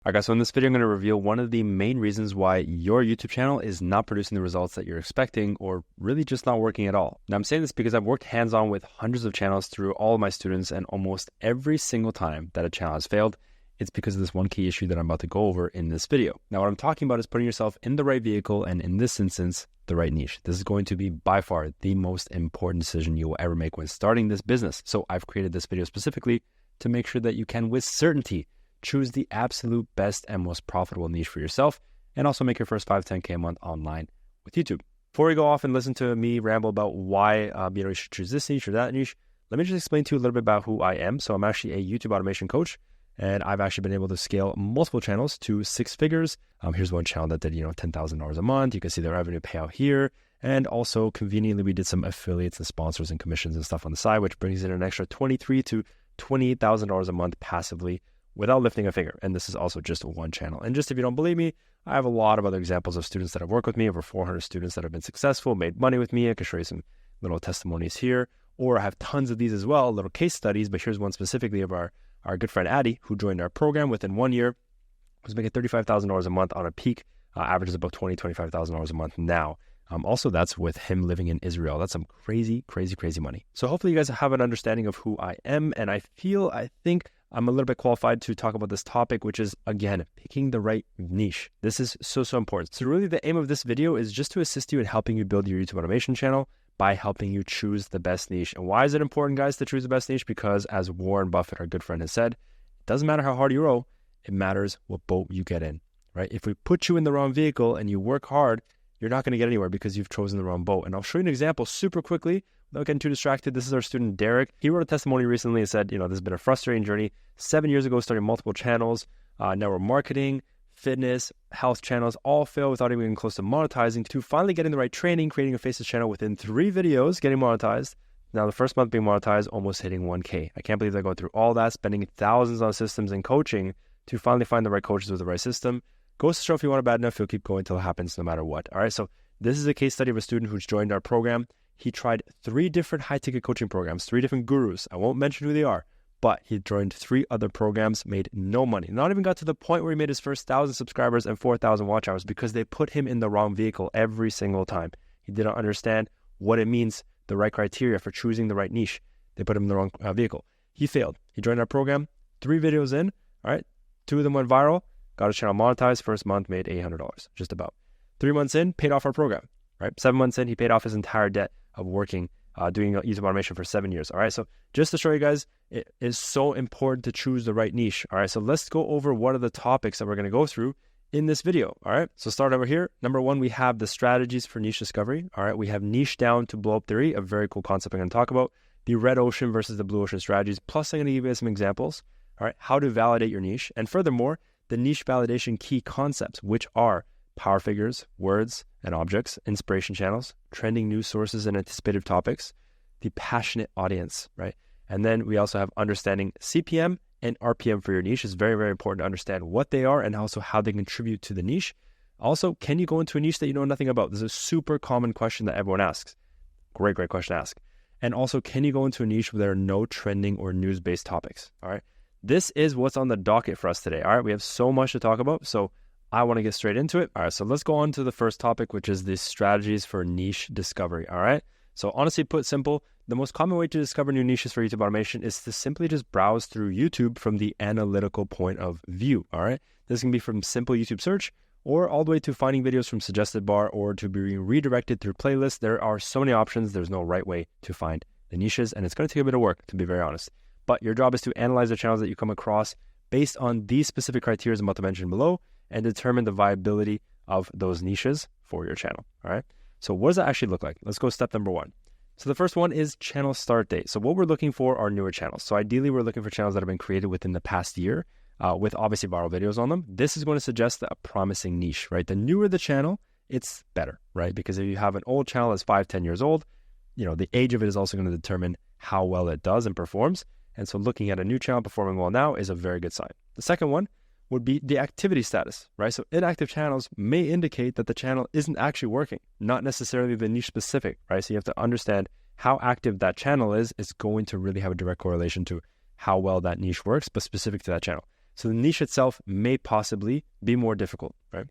Alright guys, so in this video, I'm going to reveal one of the main reasons why your YouTube channel is not producing the results that you're expecting or really just not working at all. Now I'm saying this because I've worked hands-on with hundreds of channels through all of my students, and almost every single time that a channel has failed, it's because of this one key issue that I'm about to go over in this video. Now what I'm talking about is putting yourself in the right vehicle, and in this instance, the right niche. This is going to be by far the most important decision you will ever make when starting this business. So I've created this video specifically to make sure that you can with certainty choose the absolute best and most profitable niche for yourself, and also make your first 5-10K a month online with YouTube. Before we go off and listen to me ramble about why you should choose this niche or that niche, let me just explain to you a little bit about who I am. So I'm actually a YouTube automation coach, and I've actually been able to scale multiple channels to 6 figures. Here's one channel that did $10,000 a month. You can see the revenue payout here. And also conveniently, we did some affiliates and sponsors and commissions and stuff on the side, which brings in an extra $23,000 to $28,000 a month passively, without lifting a finger. And this is also just one channel. And just if you don't believe me, I have a lot of other examples of students that have worked with me, over 400 students that have been successful, made money with me. I can show you some little testimonies here, or I have tons of these as well, little case studies. But here's one specifically of our good friend Addy, who joined our program within 1 year, was making $35,000 a month on a peak, averages about $25,000 a month now. Also, that's with him living in Israel. That's some crazy, crazy, crazy money. So hopefully you guys have an understanding of who I am. And I think I'm a little bit qualified to talk about this topic, which is, again, picking the right niche. This is so important. So really the aim of this video is just to assist you in helping you build your YouTube automation channel by helping you choose the best niche. And why is it important, guys, to choose the best niche? Because as Warren Buffett, our good friend, has said, it doesn't matter how hard you row, it matters what boat you get in, right? If we put you in the wrong vehicle and you work hard, you're not going to get anywhere because you've chosen the wrong boat. And I'll show you an example super quickly without getting too distracted. This is our student, Derek. He wrote a testimony recently and said, this has been a frustrating journey. 7 years ago, starting multiple channels. Now we're marketing, fitness, health channels, all fail without even getting close to monetizing, to finally getting the right training, creating a faceless channel within 3 videos, getting monetized. Now the first month being monetized, almost hitting 1K. I can't believe they're going through all that, spending thousands on systems and coaching to finally find the right coaches with the right system. Goes to show if you want it bad enough, you'll keep going until it happens no matter what. All right, so this is a case study of a student who's joined our program. He tried 3 different high-ticket coaching programs, 3 different gurus. I won't mention who they are, but he joined 3 other programs, made no money. Not even got to the point where he made his first 1,000 subscribers and 4,000 watch hours because they put him in the wrong vehicle every single time. He didn't understand what it means, the right criteria for choosing the right niche. They put him in the wrong vehicle. He failed. He joined our program, 3 videos in, all right? 2 of them went viral, got his channel monetized. First month made $800, just about. 3 months in, paid off our program, right? 7 months in, he paid off his entire debt of working, doing YouTube automation for 7 years. All right, so just to show you guys, it is so important to choose the right niche. All right, so let's go over what are the topics that we're going to go through in this video. All right, so start over here. Number 1, we have the strategies for niche discovery. All right, we have niche down to blow up theory, a very cool concept I'm going to talk about. The red ocean versus the blue ocean strategies. Plus, I'm going to give you some examples. All right, how to validate your niche, and furthermore, the niche validation key concepts, which are power figures, words and objects, inspiration channels, trending news sources and anticipative topics, the passionate audience, right? And then we also have understanding CPM and RPM for your niche. Is very, very important to understand what they are and also how they contribute to the niche. Also, can you go into a niche that you know nothing about? This is a super common question that everyone asks. Great question to ask. And also, can you go into a niche where there are no trending or news-based topics? All right. This is what's on the docket for us today. All right, we have so much to talk about, so I want to get straight into it. All right, so let's go on to the first topic, which is the strategies for niche discovery. All right, so honestly put simple, the most common way to discover new niches for YouTube automation is to simply just browse through YouTube from the analytical point of view. All right, this can be from simple YouTube search or all the way to finding videos from suggested bar or to being redirected through playlists. There are so many options. There's no right way to find the niches, and it's going to take a bit of work, to be very honest. But your job is to analyze the channels that you come across based on these specific criteria I'm about to mention below and determine the viability of those niches for your channel. All right. So what does that actually look like? Let's go step number 1. So the first one is channel start date. So what we're looking for are newer channels. So ideally, we're looking for channels that have been created within the past year with obviously viral videos on them. This is going to suggest a promising niche, right? The newer the channel, it's better, right? Because if you have an old channel that's 5-10 years old, the age of it is also going to determine how well it does and performs. And so looking at a new channel performing well now is a very good sign. The second one would be the activity status, right? So inactive channels may indicate that the channel isn't actually working, not necessarily the niche specific, right? So you have to understand how active that channel is going to really have a direct correlation to how well that niche works, but specific to that channel. So the niche itself may possibly be more difficult, right?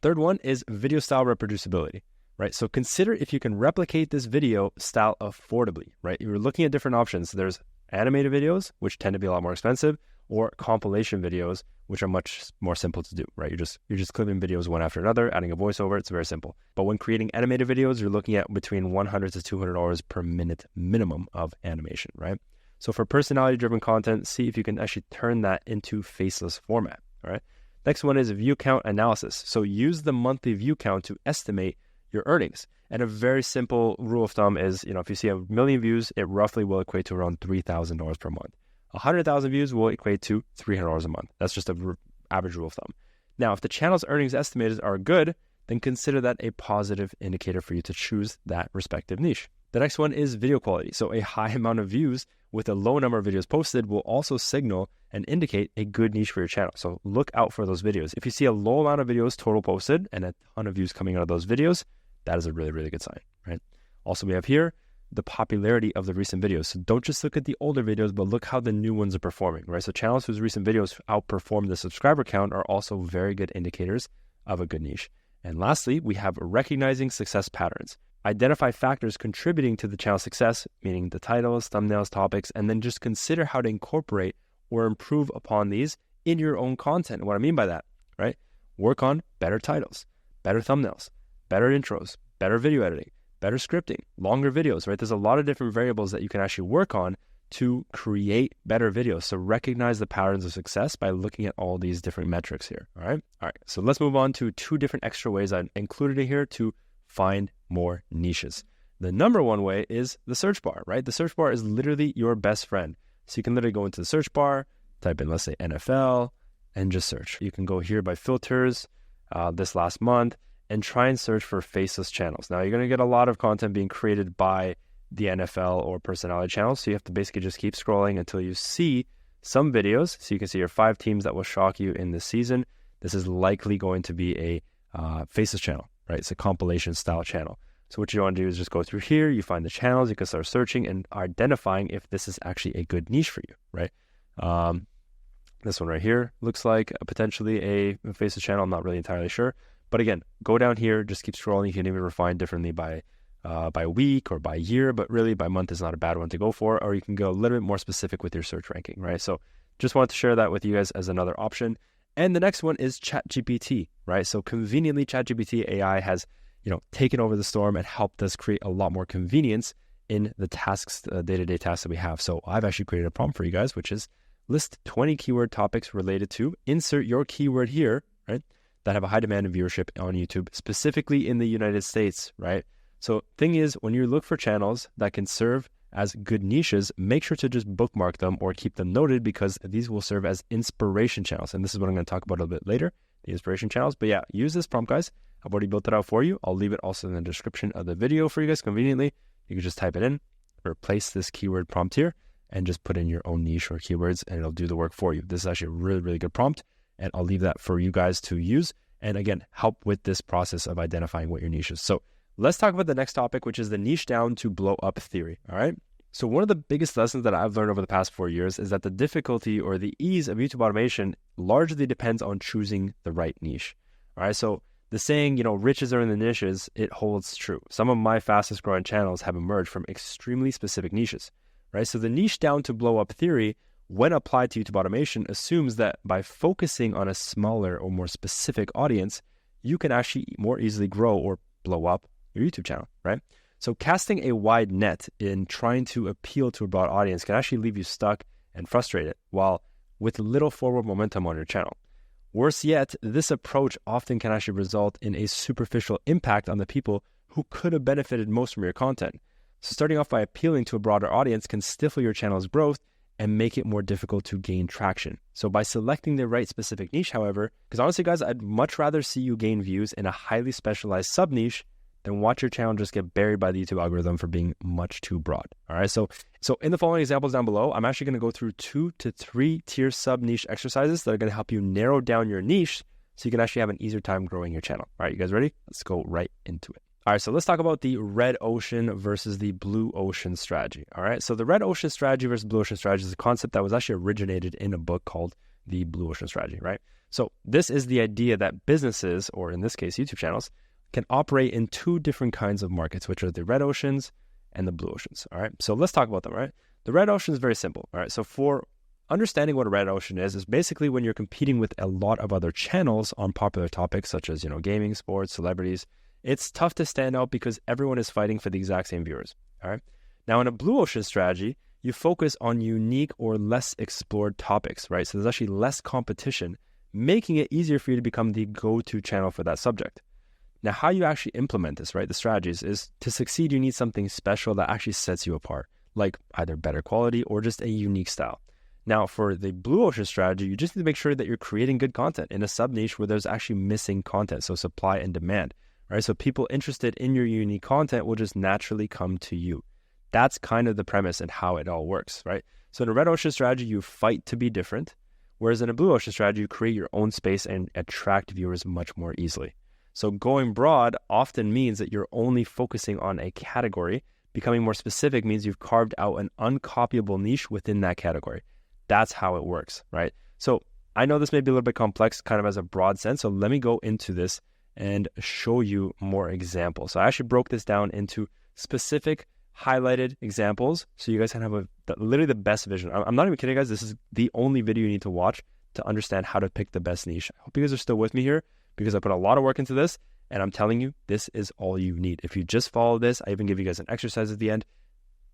Third one is video style reproducibility, right? So consider if you can replicate this video style affordably, right? You're looking at different options. There's animated videos, which tend to be a lot more expensive, or compilation videos, which are much more simple to do, right? You're just clipping videos one after another, adding a voiceover. It's very simple. But when creating animated videos, you're looking at between $100 to $200 per minute minimum of animation, right? So for personality-driven content, see if you can actually turn that into faceless format, all right? Next one is view count analysis. So use the monthly view count to estimate your earnings. And a very simple rule of thumb is, if you see 1 million views, it roughly will equate to around $3,000 per month. 100,000 views will equate to $300 a month. That's just an average rule of thumb. Now, if the channel's earnings estimated are good, then consider that a positive indicator for you to choose that respective niche. The next one is video quality. So a high amount of views with a low number of videos posted will also signal and indicate a good niche for your channel. So look out for those videos. If you see a low amount of videos total posted and a ton of views coming out of those videos, that is a really, really good sign, right? Also, we have here the popularity of the recent videos. So don't just look at the older videos, but look how the new ones are performing, right? So channels whose recent videos outperform the subscriber count are also very good indicators of a good niche. And lastly, we have recognizing success patterns. Identify factors contributing to the channel success, meaning the titles, thumbnails, topics, and then just consider how to incorporate or improve upon these in your own content. And what I mean by that, right? Work on better titles, better thumbnails, better intros, better video editing, better scripting, longer videos, right? There's a lot of different variables that you can actually work on to create better videos. So recognize the patterns of success by looking at all these different metrics here, all right? All right, so let's move on to 2 different extra ways I included in here to find more niches. The number one way is the search bar, right? The search bar is literally your best friend. So you can literally go into the search bar, type in, let's say, NFL, and just search. You can go here by filters, this last month, and try and search for faceless channels. Now, you're going to get a lot of content being created by the NFL or personality channels. So you have to basically just keep scrolling until you see some videos. So you can see your 5 teams that will shock you in this season. This is likely going to be a faceless channel, right? It's a compilation style channel. So what you want to do is just go through here. You find the channels. You can start searching and identifying if this is actually a good niche for you, right? This one right here looks like potentially a faceless channel. I'm not really entirely sure. But again, go down here, just keep scrolling. You can even refine differently by week or by year, but really by month is not a bad one to go for, or you can go a little bit more specific with your search ranking, right? So just wanted to share that with you guys as another option. And the next one is ChatGPT, right? So conveniently, ChatGPT AI has, taken over the storm and helped us create a lot more convenience in the tasks, day-to-day tasks that we have. So I've actually created a prompt for you guys, which is list 20 keyword topics related to, insert your keyword here, right? That have a high demand and viewership on YouTube, specifically in the United States, right? So thing is, when you look for channels that can serve as good niches, make sure to just bookmark them or keep them noted, because these will serve as inspiration channels. And this is what I'm going to talk about a little bit later, the inspiration channels. But yeah, use this prompt, guys. I've already built it out for you. I'll leave it also in the description of the video for you guys conveniently. You can just type it in, replace this keyword prompt here, and just put in your own niche or keywords, and it'll do the work for you. This is actually a really, really good prompt, and I'll leave that for you guys to use. And again, help with this process of identifying what your niche is. So let's talk about the next topic, which is the niche down to blow up theory. All right. So one of the biggest lessons that I've learned over the past 4 years is that the difficulty or the ease of YouTube automation largely depends on choosing the right niche. All right. So the saying, riches are in the niches, it holds true. Some of my fastest growing channels have emerged from extremely specific niches, right? So the niche down to blow up theory, when applied to YouTube automation, assumes that by focusing on a smaller or more specific audience, you can actually more easily grow or blow up your YouTube channel, right? So casting a wide net in trying to appeal to a broad audience can actually leave you stuck and frustrated, while with little forward momentum on your channel. Worse yet, this approach often can actually result in a superficial impact on the people who could have benefited most from your content. So starting off by appealing to a broader audience can stifle your channel's growth and make it more difficult to gain traction. So by selecting the right specific niche, however, because honestly, guys, I'd much rather see you gain views in a highly specialized sub-niche than watch your channel just get buried by the YouTube algorithm for being much too broad. All right, so in the following examples down below, I'm actually going to go through 2 to 3 tier sub-niche exercises that are going to help you narrow down your niche so you can actually have an easier time growing your channel. All right, you guys ready? Let's go right into it. All right, so let's talk about the red ocean versus the blue ocean strategy. All right, so the red ocean strategy versus blue ocean strategy is a concept that was actually originated in a book called the blue ocean strategy, right? So this is the idea that businesses, or in this case, YouTube channels, can operate in two different kinds of markets, which are the red oceans and the blue oceans, all right? So let's talk about them, all right? The red ocean is very simple, all right? So for understanding what a red ocean is basically when you're competing with a lot of other channels on popular topics such as, gaming, sports, celebrities. It's tough to stand out because everyone is fighting for the exact same viewers, all right? Now, in a blue ocean strategy, you focus on unique or less explored topics, right? So there's actually less competition, making it easier for you to become the go-to channel for that subject. Now, how you actually implement this, right? The strategies is to succeed, you need something special that actually sets you apart, like either better quality or just a unique style. Now, for the blue ocean strategy, you just need to make sure that you're creating good content in a sub-niche where there's actually missing content, so supply and demand, right? So people interested in your unique content will just naturally come to you. That's kind of the premise and how it all works, right? So in a red ocean strategy, you fight to be different, whereas in a blue ocean strategy, you create your own space and attract viewers much more easily. So going broad often means that you're only focusing on a category. Becoming more specific means you've carved out an uncopyable niche within that category. That's how it works, right? So I know this may be a little bit complex kind of as a broad sense, so let me go into this and show you more examples. So I actually broke this down into specific highlighted examples so you guys can have literally the best vision. I'm not even kidding, guys. This is the only video you need to watch to understand how to pick the best niche. I hope you guys are still with me here because I put a lot of work into this, and I'm telling you, this is all you need. If you just follow this, I even give you guys an exercise at the end.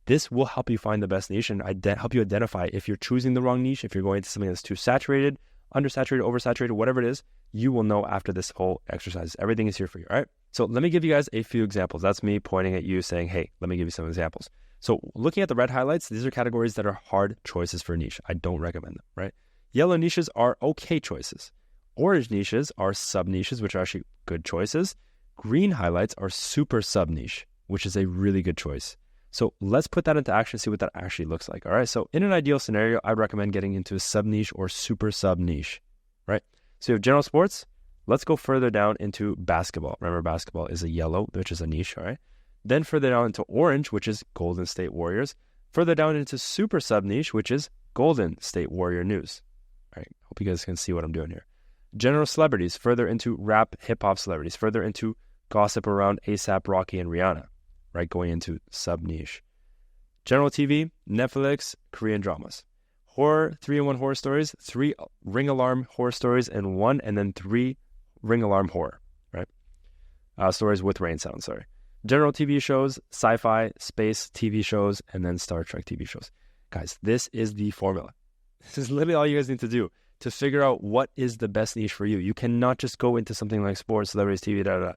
This will help you find the best niche and help you identify if you're choosing the wrong niche, if you're going into something that's too saturated, undersaturated, oversaturated, whatever it is, you will know after this whole exercise. Everything is here for you, all right? So let me give you guys a few examples. That's me pointing at you saying, hey, let me give you some examples. So looking at the red highlights, these are categories that are hard choices for niche. I don't recommend them, right? Yellow niches are okay choices. Orange niches are sub-niches, which are actually good choices. Green highlights are super sub-niche, which is a really good choice. So let's put that into action, see what that actually looks like, all right? So in an ideal scenario, I'd recommend getting into a sub-niche or super sub-niche, right? So you have general sports. Let's go further down into basketball. Remember, basketball is a yellow, which is a niche, all right? Then further down into orange, which is Golden State Warriors. Further down into super sub-niche, which is Golden State Warrior news. All right, hope you guys can see what I'm doing here. General celebrities, further into rap, hip-hop celebrities, further into gossip around ASAP Rocky and Rihanna, right? Going into sub-niche. General TV, Netflix, Korean dramas. Horror, 3-in-1 horror stories, 3 ring alarm horror stories in one, and then 3 ring alarm horror, right? Stories with rain sound, sorry. General TV shows, sci-fi, space TV shows, and then Star Trek TV shows. Guys, this is the formula. This is literally all you guys need to do to figure out what is the best niche for you. You cannot just go into something like sports, celebrities, TV,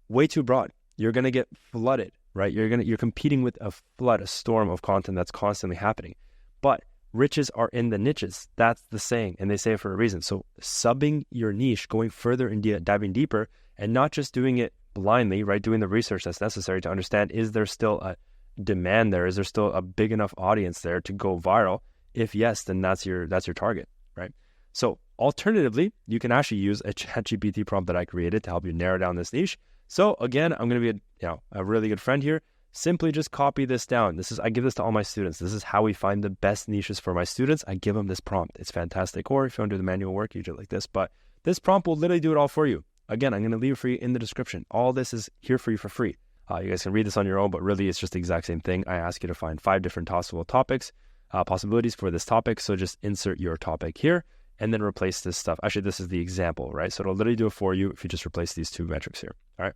way too broad. You're going to get flooded, right? You're competing with a storm of content that's constantly happening. But riches are in the niches. That's the saying, and they say it for a reason. So subbing your niche, going further and diving deeper, and not just doing it blindly, right? Doing the research that's necessary to understand, is there still a demand there? Is there still a big enough audience there to go viral? If yes, then that's your target, right? So alternatively, you can actually use a ChatGPT prompt that I created to help you narrow down this niche. So again, I'm going to be a really good friend here. Simply just copy this down. I give this to all my students. This is how we find the best niches for my students. I give them this prompt. It's fantastic. Or if you want to do the manual work, you do it like this. But this prompt will literally do it all for you. Again, I'm going to leave it for you in the description. All this is here for you for free. You guys can read this on your own, but really it's just the exact same thing. I ask you to find 5 different possible topics, possibilities for this topic. So just insert your topic here and then replace this stuff. Actually, this is the example, right? So it'll literally do it for you if you just replace these 2 metrics here. All right,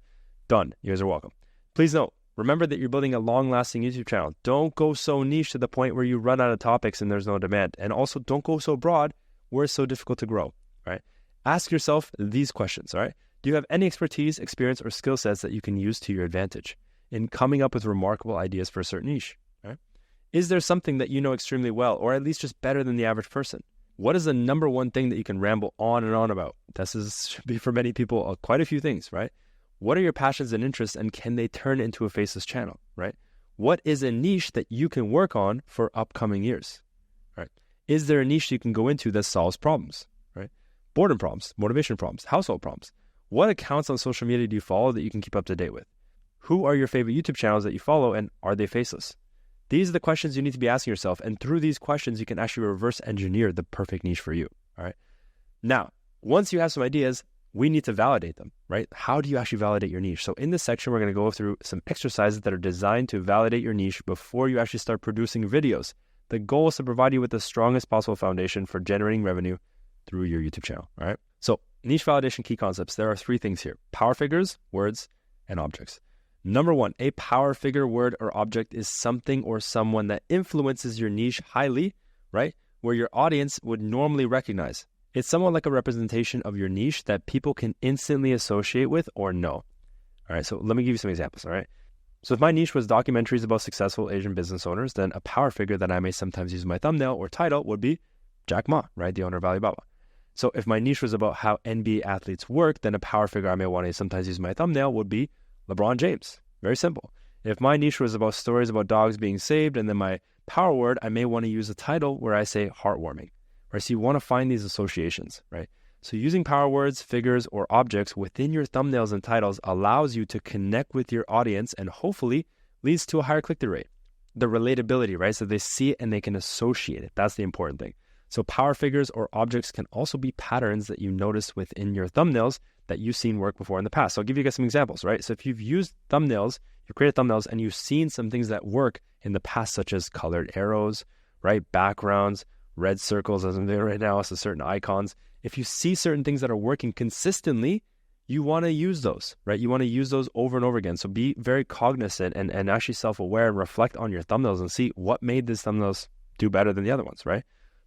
done. You guys are welcome. Please note, remember that you're building a long-lasting YouTube channel. Don't go so niche to the point where you run out of topics and there's no demand. And also don't go so broad where it's so difficult to grow, right? Ask yourself these questions, all right? Do you have any expertise, experience, or skill sets that you can use to your advantage in coming up with remarkable ideas for a certain niche, right? Is there something that you know extremely well, or at least just better than the average person? What is the number one thing that you can ramble on and on about? Should be for many people quite a few things, right? What are your passions and interests, and can they turn into a faceless channel, right? What is a niche that you can work on for upcoming years, right? Is there a niche you can go into that solves problems, right? Boredom problems, motivation problems, household problems. What accounts on social media do you follow that you can keep up to date with? Who are your favorite YouTube channels that you follow, and are they faceless? These are the questions you need to be asking yourself, and through these questions, you can actually reverse engineer the perfect niche for you, all right? Now, once you have some ideas, we need to validate them, right? How do you actually validate your niche? So in this section, we're going to go through some exercises that are designed to validate your niche before you actually start producing videos. The goal is to provide you with the strongest possible foundation for generating revenue through your YouTube channel, all right? So niche validation key concepts, there are 3 things here: power figures, words, and objects. Number 1, a power figure, word, or object is something or someone that influences your niche highly, right? Where your audience would normally recognize. It's somewhat like a representation of your niche that people can instantly associate with or know. All right, so let me give you some examples, all right? So if my niche was documentaries about successful Asian business owners, then a power figure that I may sometimes use in my thumbnail or title would be Jack Ma, right? The owner of Alibaba. So if my niche was about how NBA athletes work, then a power figure I may want to sometimes use in my thumbnail would be LeBron James. Very simple. If my niche was about stories about dogs being saved, and then my power word, I may want to use a title where I say heartwarming, right? So you want to find these associations, right? So using power words, figures, or objects within your thumbnails and titles allows you to connect with your audience and hopefully leads to a higher click-through rate. The relatability, right? So they see it and they can associate it. That's the important thing. So power figures or objects can also be patterns that you notice within your thumbnails that you've seen work before in the past. So I'll give you guys some examples, right? So if you've used thumbnails, you've created thumbnails and you've seen some things that work in the past, such as colored arrows, right? Backgrounds, red circles, as I'm doing right now, so certain icons. If you see certain things that are working consistently, you want to use those, right? You want to use those over and over again. So be very cognizant and actually self-aware and reflect on your thumbnails and see what made these thumbnails do better than the other ones, right?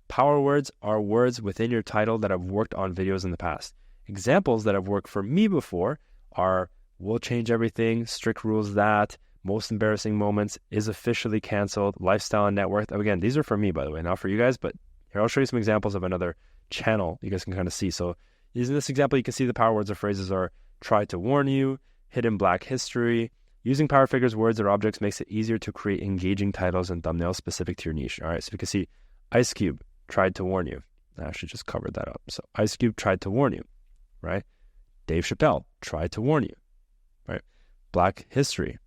Power words are words within your title that have worked on videos in the past. Examples that have worked for me before are "will change everything," "strict rules that," "most embarrassing moments," "is officially canceled," "lifestyle and net worth." Again, these are for me, by the way, not for you guys, but here I'll show you some examples of another channel you guys can kind of see. So using this example, you can see the power words or phrases are "try to warn you," "hidden black history." Using power figures, words, or objects makes it easier to create engaging titles and thumbnails specific to your niche. All right, so you can see Ice Cube tried to warn you. I actually just covered that up. So Ice Cube tried to warn you, right? Dave Chappelle tried to warn you, right? Black history,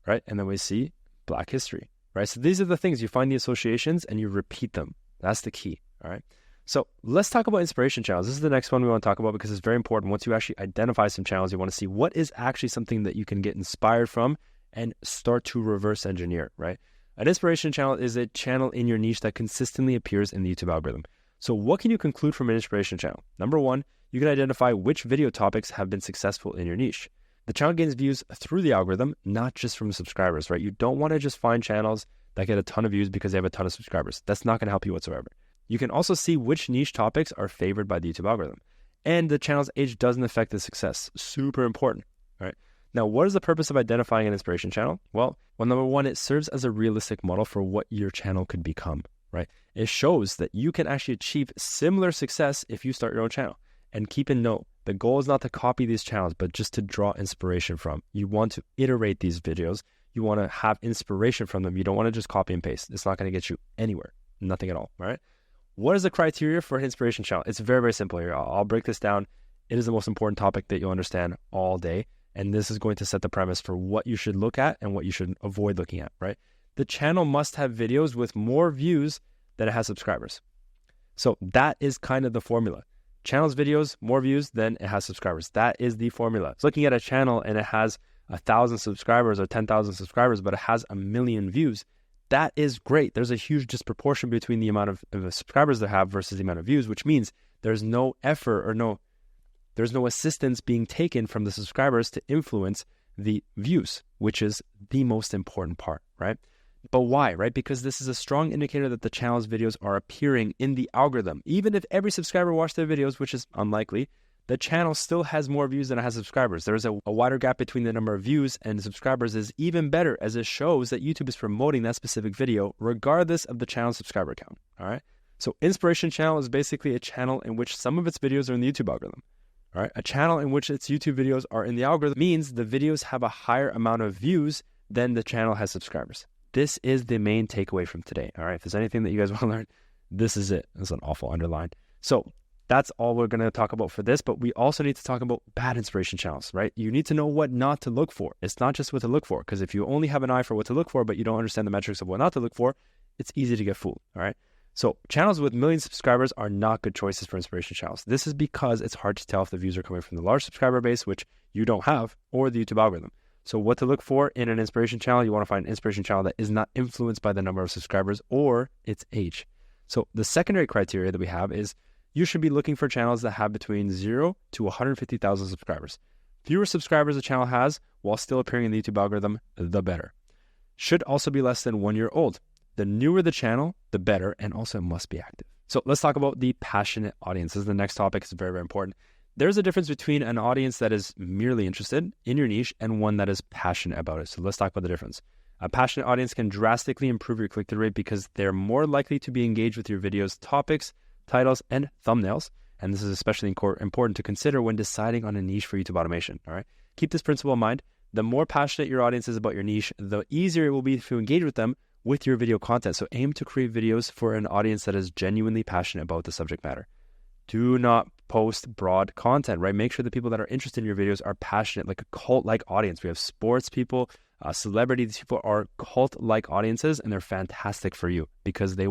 right? And then we see Black history, right? So these are the things, you find the associations and you repeat them. That's the key, all right? So let's talk about inspiration channels. This is the next one we want to talk about because it's very important. Once you actually identify some channels, you want to see what is actually something that you can get inspired from and start to reverse engineer, right? An inspiration channel is a channel in your niche that consistently appears in the YouTube algorithm. So what can you conclude from an inspiration channel? Number 1, you can identify which video topics have been successful in your niche. The channel gains views through the algorithm, not just from subscribers, right? You don't want to just find channels that get a ton of views because they have a ton of subscribers. That's not going to help you whatsoever. You can also see which niche topics are favored by the YouTube algorithm. And the channel's age doesn't affect the success. Super important, right? Now, what is the purpose of identifying an inspiration channel? Well, number 1, it serves as a realistic model for what your channel could become, right? It shows that you can actually achieve similar success if you start your own channel. And keep in note, the goal is not to copy these channels, but just to draw inspiration from. You want to iterate these videos. You want to have inspiration from them. You don't want to just copy and paste. It's not going to get you anywhere, nothing at all, right? What is the criteria for an inspiration channel? It's very, very simple here. I'll break this down. It is the most important topic that you'll understand all day. And this is going to set the premise for what you should look at and what you should avoid looking at, right? The channel must have videos with more views than it has subscribers. So that is kind of the formula. Channel's videos, more views than it has subscribers. That is the formula. It's looking at a channel and it has 1,000 subscribers or 10,000 subscribers, but it has 1 million views. That is great. There's a huge disproportion between the amount of subscribers they have versus the amount of views, which means there's no effort or there's no assistance being taken from the subscribers to influence the views, which is the most important part, right? But why, right? Because this is a strong indicator that the channel's videos are appearing in the algorithm. Even if every subscriber watched their videos, which is unlikely, the channel still has more views than it has subscribers. There's a wider gap between the number of views and subscribers is even better, as it shows that YouTube is promoting that specific video regardless of the channel's subscriber count, all right? So Inspiration Channel is basically a channel in which some of its videos are in the YouTube algorithm. All right, a channel in which its YouTube videos are in the algorithm means the videos have a higher amount of views than the channel has subscribers. This is the main takeaway from today. All right, if there's anything that you guys want to learn, this is it. It's an awful underline. So that's all we're going to talk about for this, but we also need to talk about bad inspiration channels, right? You need to know what not to look for. It's not just what to look for, because if you only have an eye for what to look for, but you don't understand the metrics of what not to look for, it's easy to get fooled, all right? So channels with million subscribers are not good choices for inspiration channels. This is because it's hard to tell if the views are coming from the large subscriber base, which you don't have, or the YouTube algorithm. So what to look for in an inspiration channel? You want to find an inspiration channel that is not influenced by the number of subscribers or its age. So the secondary criteria that we have is you should be looking for channels that have between 0 to 150,000 subscribers. Fewer subscribers a channel has while still appearing in the YouTube algorithm, the better. Should also be less than 1 year old. The newer the channel, the better, and also it must be active. So let's talk about the passionate audience. This is the next topic. It's very, very important. There's a difference between an audience that is merely interested in your niche and one that is passionate about it. So let's talk about the difference. A passionate audience can drastically improve your click-through rate because they're more likely to be engaged with your videos, topics, titles, and thumbnails. And this is especially important to consider when deciding on a niche for YouTube automation. All right. Keep this principle in mind. The more passionate your audience is about your niche, the easier it will be to engage with them with your video content. So aim to create videos for an audience that is genuinely passionate about the subject matter. Do not post broad content, right? Make sure the people that are interested in your videos are passionate, like a cult-like audience. We have sports people, celebrities. These people are cult-like audiences, and they're fantastic for you because they're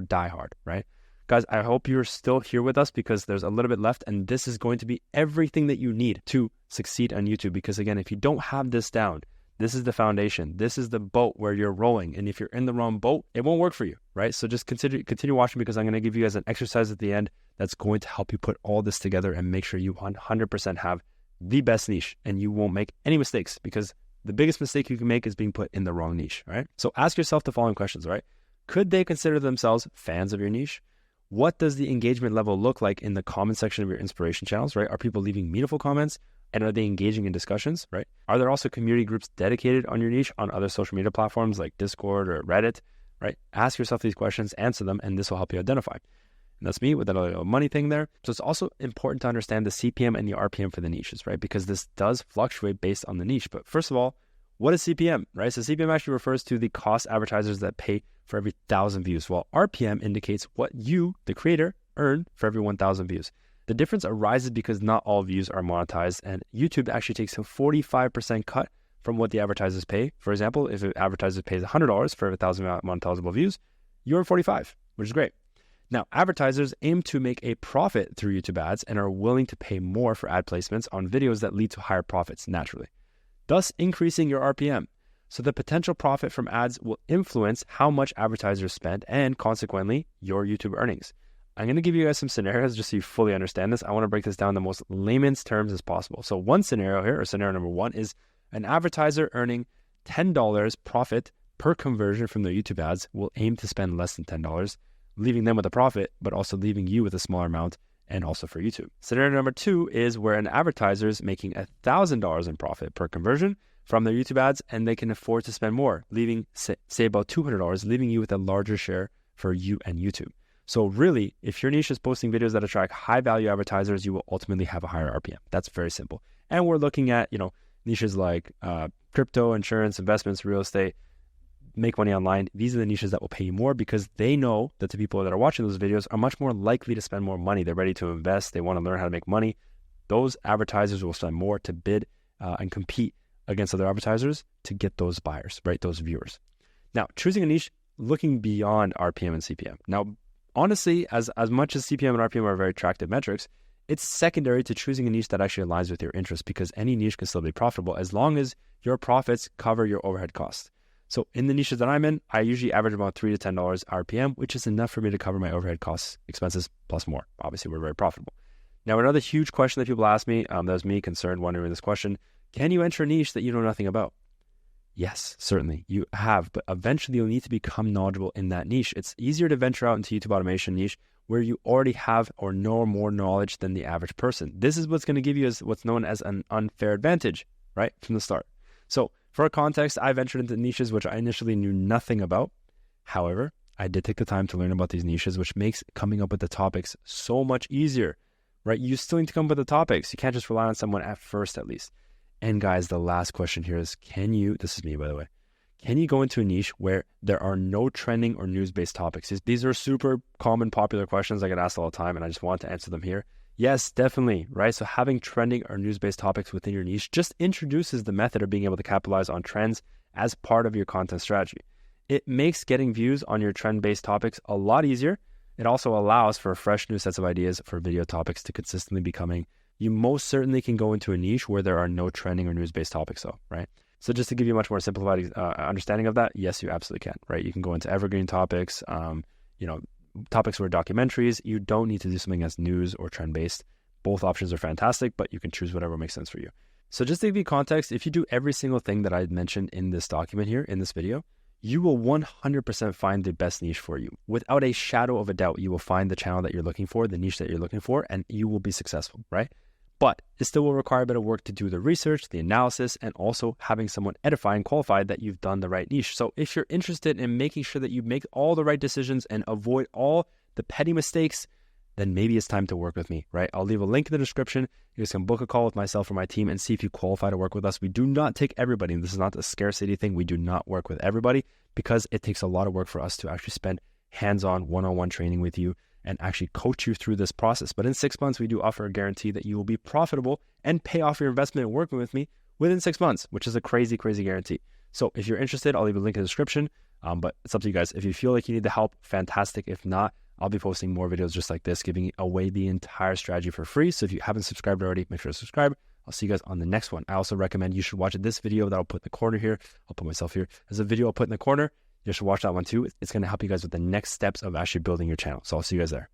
diehard, right? Guys, I hope you're still here with us because there's a little bit left, and this is going to be everything that you need to succeed on YouTube. Because again, if you don't have this down, this is the foundation. This is the boat where you're rowing. And if you're in the wrong boat, it won't work for you, right? So just continue watching because I'm going to give you guys an exercise at the end that's going to help you put all this together and make sure you 100% have the best niche and you won't make any mistakes because the biggest mistake you can make is being put in the wrong niche, right? So ask yourself the following questions, right? Could they consider themselves fans of your niche? What does the engagement level look like in the comment section of your inspiration channels, right? Are people leaving meaningful comments? And are they engaging in discussions, right? Are there also community groups dedicated on your niche on other social media platforms like Discord or Reddit, right? Ask yourself these questions, answer them, and this will help you identify. And that's me with that little money thing there. So it's also important to understand the CPM and the RPM for the niches, right? Because this does fluctuate based on the niche. But first of all, what is CPM, right? So CPM actually refers to the cost advertisers that pay for every 1,000 views, while RPM indicates what you, the creator, earn for every 1,000 views. The difference arises because not all views are monetized, and YouTube actually takes a 45% cut from what the advertisers pay. For example, if an advertiser pays $100 for 1,000 monetizable views, you earn $45, which is great. Now, advertisers aim to make a profit through YouTube ads and are willing to pay more for ad placements on videos that lead to higher profits naturally, thus increasing your RPM. So the potential profit from ads will influence how much advertisers spend and consequently your YouTube earnings. I'm going to give you guys some scenarios just so you fully understand this. I want to break this down in the most layman's terms as possible. So one scenario here, or scenario number one, is an advertiser earning $10 profit per conversion from their YouTube ads will aim to spend less than $10, leaving them with a profit, but also leaving you with a smaller amount and also for YouTube. Scenario number two is where an advertiser is making $1,000 in profit per conversion from their YouTube ads, and they can afford to spend more, leaving, say about $200, leaving you with a larger share for you and YouTube. So really, if your niche is posting videos that attract high value advertisers, you will ultimately have a higher RPM. That's very simple. And we're looking at, niches like crypto, insurance, investments, real estate, make money online. These are the niches that will pay you more because they know that the people that are watching those videos are much more likely to spend more money. They're ready to invest. They want to learn how to make money. Those advertisers will spend more to bid and compete against other advertisers to get those buyers, right? Those viewers. Now, choosing a niche, looking beyond RPM and CPM. Now, honestly, as much as CPM and RPM are very attractive metrics, it's secondary to choosing a niche that actually aligns with your interests because any niche can still be profitable as long as your profits cover your overhead costs. So in the niches that I'm in, I usually average about $3 to $10 RPM, which is enough for me to cover my overhead costs, expenses, plus more. Obviously, we're very profitable. Now, another huge question that people ask me, that was me concerned wondering this question, can you enter a niche that you know nothing about? Yes, certainly you have, but eventually you'll need to become knowledgeable in that niche. It's easier to venture out into YouTube automation niche where you already have or know more knowledge than the average person. This is what's going to give you what's known as an unfair advantage, right, from the start. So for context, I ventured into niches which I initially knew nothing about. However, I did take the time to learn about these niches, which makes coming up with the topics so much easier, right? You still need to come up with the topics. You can't just rely on someone at first, at least. And guys, the last question here is, this is me, by the way, can you go into a niche where there are no trending or news-based topics? These are super common, popular questions I get asked all the time, and I just want to answer them here. Yes, definitely, right? So having trending or news-based topics within your niche just introduces the method of being able to capitalize on trends as part of your content strategy. It makes getting views on your trend-based topics a lot easier. It also allows for fresh new sets of ideas for video topics to consistently be coming. You most certainly can go into a niche where there are no trending or news-based topics though, right? So just to give you a much more simplified understanding of that, yes, you absolutely can, right? You can go into evergreen topics, topics where documentaries. You don't need to do something that's news or trend-based. Both options are fantastic, but you can choose whatever makes sense for you. So just to give you context, if you do every single thing that I mentioned in this document here, in this video, you will 100% find the best niche for you. Without a shadow of a doubt, you will find the channel that you're looking for, the niche that you're looking for, and you will be successful, right? But it still will require a bit of work to do the research, the analysis, and also having someone edify and qualify that you've done the right niche. So if you're interested in making sure that you make all the right decisions and avoid all the petty mistakes, then maybe it's time to work with me, right? I'll leave a link in the description. You guys can book a call with myself or my team and see if you qualify to work with us. We do not take everybody. This is not a scarcity thing. We do not work with everybody because it takes a lot of work for us to actually spend hands-on, one-on-one training with you and actually coach you through this process. But in 6 months, we do offer a guarantee that you will be profitable and pay off your investment in working with me within 6 months, which is a crazy, crazy guarantee. So if you're interested, I'll leave a link in the description, but it's up to you guys. If you feel like you need the help, fantastic. If not, I'll be posting more videos just like this, giving away the entire strategy for free. So if you haven't subscribed already, make sure to subscribe. I'll see you guys on the next one. I also recommend you should watch this video that I'll put in the corner here. I'll put myself here. There's a video I'll put in the corner. You should watch that one too. It's going to help you guys with the next steps of actually building your channel. So I'll see you guys there.